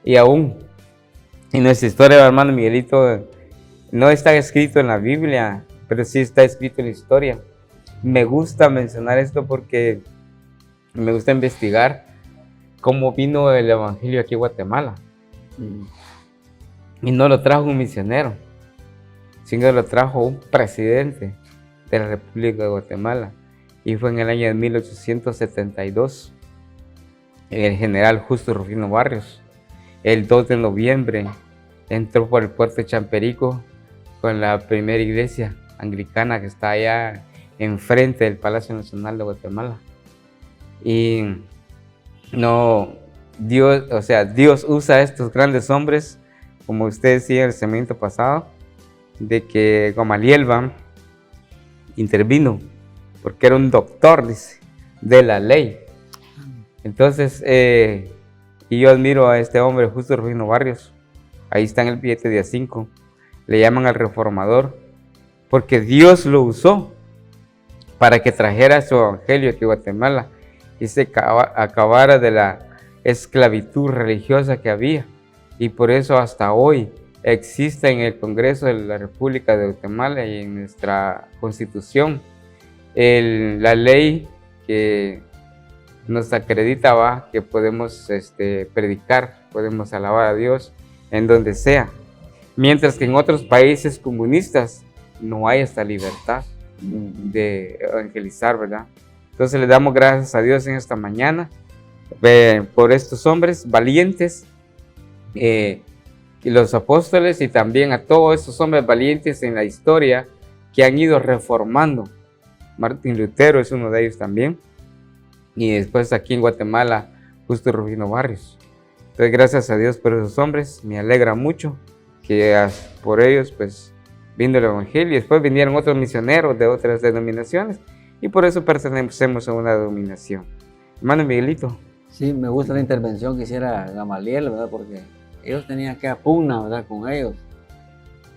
Y aún, en nuestra historia, hermano Miguelito, no está escrito en la Biblia, pero sí está escrito en la historia. Me gusta mencionar esto porque me gusta investigar cómo vino el Evangelio aquí a Guatemala. Y no lo trajo un misionero, sino lo trajo un presidente de la República de Guatemala, y fue en el año de 1872, el general Justo Rufino Barrios. El 2 de noviembre entró por el puerto de Champerico con la primera iglesia anglicana que está allá enfrente del Palacio Nacional de Guatemala. Y Dios usa a estos grandes hombres, como ustedes decían en el segmento pasado, de que Gamaliel intervino, porque era un doctor, dice, de la ley. Entonces, y yo admiro a este hombre, Justo Rufino Barrios. Ahí está en el billete de A5. Le llaman al reformador, porque Dios lo usó para que trajera su evangelio aquí a Guatemala y se acabara de la esclavitud religiosa que había. Y por eso hasta hoy existe en el Congreso de la República de Guatemala y en nuestra Constitución la ley que nos acredita que podemos predicar, podemos alabar a Dios en donde sea, mientras que en otros países comunistas no hay esta libertad de evangelizar, ¿verdad? Entonces le damos gracias a Dios en esta mañana por estos hombres valientes, y los apóstoles, y también a todos estos hombres valientes en la historia que han ido reformando. Martín Lutero es uno de ellos también, y después aquí en Guatemala, Justo Rufino Barrios. Entonces, gracias a Dios por esos hombres, me alegra mucho que por ellos pues vino el evangelio, y después vinieron otros misioneros de otras denominaciones, y por eso pertenecemos a una denominación. Hermano Miguelito. Sí, me gusta la intervención que hiciera Gamaliel, ¿verdad? Porque ellos tenían que pugna, ¿verdad? Con ellos.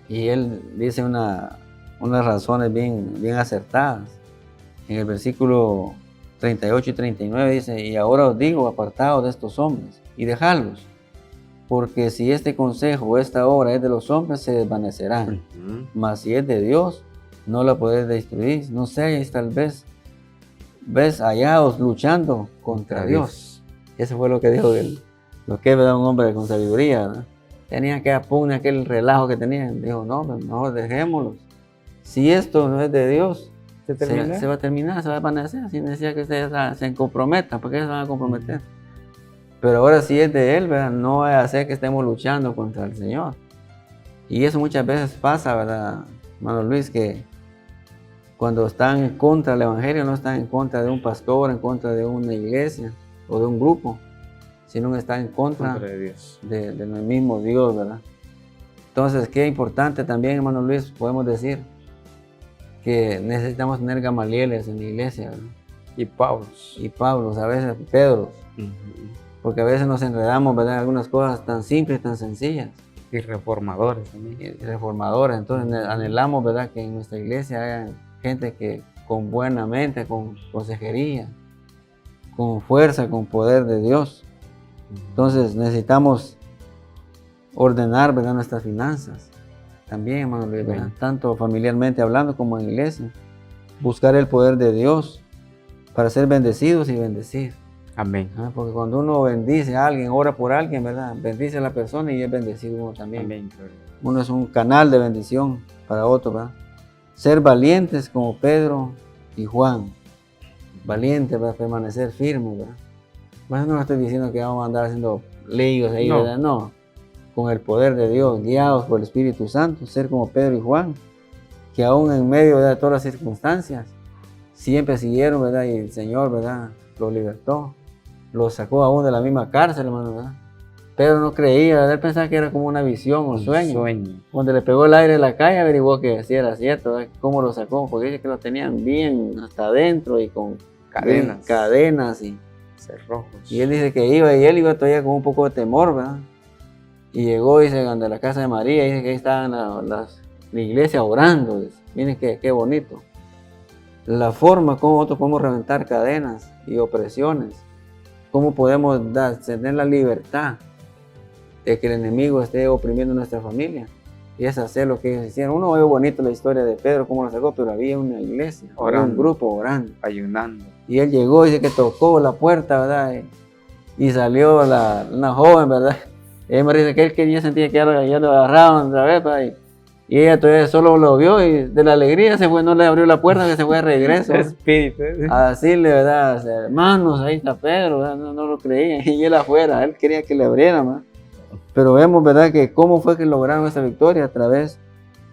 Y él dice unas razones bien acertadas. En el versículo 38 y 39 dice, y ahora os digo, apartaos de estos hombres y dejadlos, porque si este consejo o esta obra es de los hombres, se desvanecerán, mas si es de Dios, no la podéis destruir, no seáis tal vez hallados luchando contra Dios. Eso fue lo que dijo lo que es un hombre con sabiduría, ¿no? Tenía que apunar aquel relajo que tenían. Dijo, no, mejor dejémoslos. Si esto no es de Dios, se va a terminar, se va a desvanecer, sin necesidad que ustedes se comprometan, porque ellos se van a comprometer. Pero ahora si es de Él, ¿verdad? No va a hacer que estemos luchando contra el Señor. Y eso muchas veces pasa, ¿verdad, hermano Luis? Que cuando están en contra del Evangelio, no están en contra de un pastor, en contra de una iglesia o de un grupo, sino que están en contra de Dios. Del mismo Dios, ¿verdad? Entonces, qué importante también, hermano Luis, podemos decir que necesitamos tener Gamalieles en la iglesia, ¿verdad? Y Pablos. Y Pablos, a veces Pedros, porque a veces nos enredamos, ¿verdad? En algunas cosas tan simples, tan sencillas. Y reformadores también. Y reformadores. Entonces anhelamos, ¿verdad?, que en nuestra iglesia haya gente que con buena mente, con consejería, con fuerza, con poder de Dios. Entonces necesitamos ordenar, ¿verdad?, nuestras finanzas. También, hermano, ¿verdad? Tanto familiarmente hablando como en iglesia. Buscar el poder de Dios para ser bendecidos y bendecir. Amén. Porque cuando uno bendice a alguien, ora por alguien, ¿verdad?, bendice a la persona y es bendecido uno también. Amén. Uno es un canal de bendición para otro, ¿verdad? Ser valientes como Pedro y Juan. Valientes para permanecer firmes, ¿verdad? Bueno, no estoy diciendo que vamos a andar haciendo líos ahí, No. ¿verdad? No. Con el poder de Dios, guiados por el Espíritu Santo, ser como Pedro y Juan, que aún en medio, ¿verdad?, de todas las circunstancias, siempre siguieron, ¿verdad? Y el Señor, ¿verdad?, los libertó. Los sacó aún de la misma cárcel, hermano, ¿verdad? Pedro no creía, ¿verdad? Él pensaba que era como una visión o sueño. Cuando le pegó el aire en la calle, averiguó que sí era cierto, ¿verdad? ¿Cómo lo sacó? Porque dice que lo tenían bien hasta adentro y con cadenas y cerrojos. Y él dice que iba, y él iba todavía con un poco de temor, ¿verdad? Y llegó, dice, ante la casa de María, y dice que ahí estaban la iglesia orando. Dice. Miren qué bonito. La forma como nosotros podemos reventar cadenas y opresiones. Cómo podemos tener la libertad de que el enemigo esté oprimiendo nuestra familia. Y es hacer lo que ellos hicieron. Uno ve bonito la historia de Pedro, cómo lo sacó, pero había una iglesia, había un grupo orando. Ayunando. Y él llegó, dice que tocó la puerta, ¿verdad? Y salió una joven, ¿verdad? Y ella me dice que él quería, sentía que ya lo agarraban otra vez, ¿verdad? Y ella todavía solo lo vio y de la alegría se fue, no le abrió la puerta, que se fue de regreso. Espíritu. A decirle, ¿verdad? O sea, hermanos, ahí está Pedro, ¿verdad? No lo creía. Y él afuera, él quería que le abrieran, ¿verdad? Pero vemos, ¿verdad?, que cómo fue que lograron esta victoria a través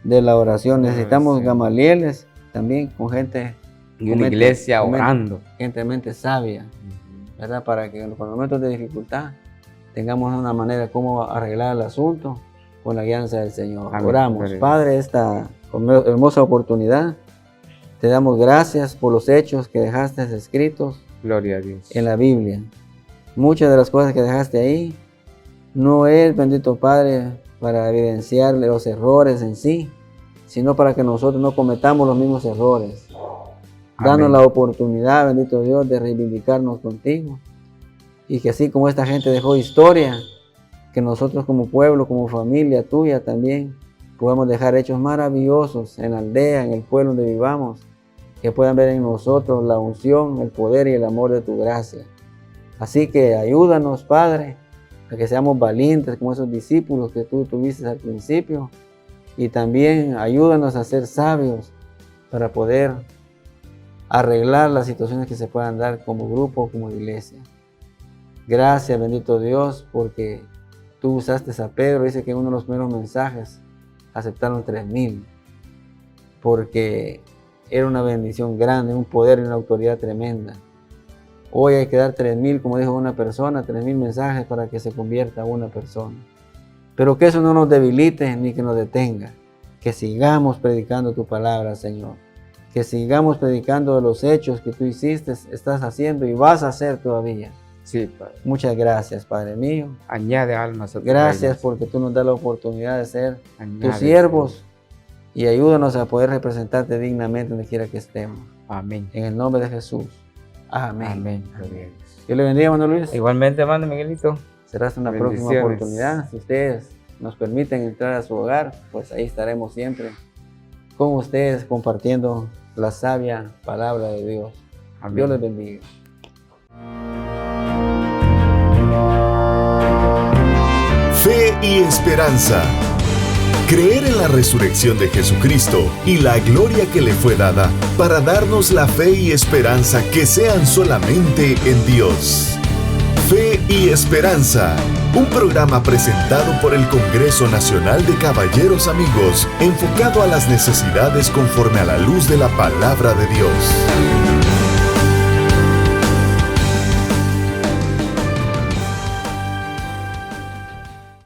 de la oración. Necesitamos Gamalieles también con gente. Y una iglesia orando. Gente de mente sabia, ¿verdad? Para que en los momentos de dificultad tengamos una manera cómo arreglar el asunto con la guianza del Señor. Amén. Oramos. Padre, esta hermosa oportunidad, te damos gracias por los hechos que dejaste escritos Gloria a Dios. en la Biblia. Muchas de las cosas que dejaste ahí no es, bendito Padre, para evidenciarle los errores en sí, sino para que nosotros no cometamos los mismos errores. Danos la oportunidad, bendito Dios, de reivindicarnos contigo. Y que así como esta gente dejó historia, que nosotros como pueblo, como familia tuya también, podemos dejar hechos maravillosos en la aldea, en el pueblo donde vivamos, que puedan ver en nosotros la unción, el poder y el amor de tu gracia. Así que ayúdanos, Padre, a que seamos valientes como esos discípulos que tú tuviste al principio, y también ayúdanos a ser sabios para poder arreglar las situaciones que se puedan dar como grupo o como iglesia. Gracias, bendito Dios, porque tú usaste a Pedro. Dice que en uno de los primeros mensajes aceptaron 3,000, porque era una bendición grande, un poder y una autoridad tremenda. Hoy hay que dar 3,000, como dijo una persona, 3,000 mensajes para que se convierta una persona. Pero que eso no nos debilite ni que nos detenga. Que sigamos predicando tu palabra, Señor. Que sigamos predicando de los hechos que tú hiciste, estás haciendo y vas a hacer todavía. Sí, Padre. Muchas gracias, Padre mío. Añade almas a tu Gracias reino. porque tú nos das la oportunidad de ser Añade, tus siervos y ayúdanos a poder representarte dignamente donde quiera que estemos. Amén. En el nombre de Jesús. Amén. Amén. Gloria a Dios. Dios le bendiga, hermano Luis. Igualmente, hermano Miguelito. Será hasta una próxima Bendiciones. oportunidad. Si ustedes nos permiten entrar a su hogar, pues ahí estaremos siempre con ustedes compartiendo la sabia palabra de Dios. Amén. Dios les bendiga. Fe y esperanza. Creer en la resurrección de Jesucristo y la gloria que le fue dada para darnos la fe y esperanza que sean solamente en Dios. Fe y Esperanza, un programa presentado por el Congreso Nacional de Caballeros Amigos, enfocado a las necesidades conforme a la luz de la palabra de Dios.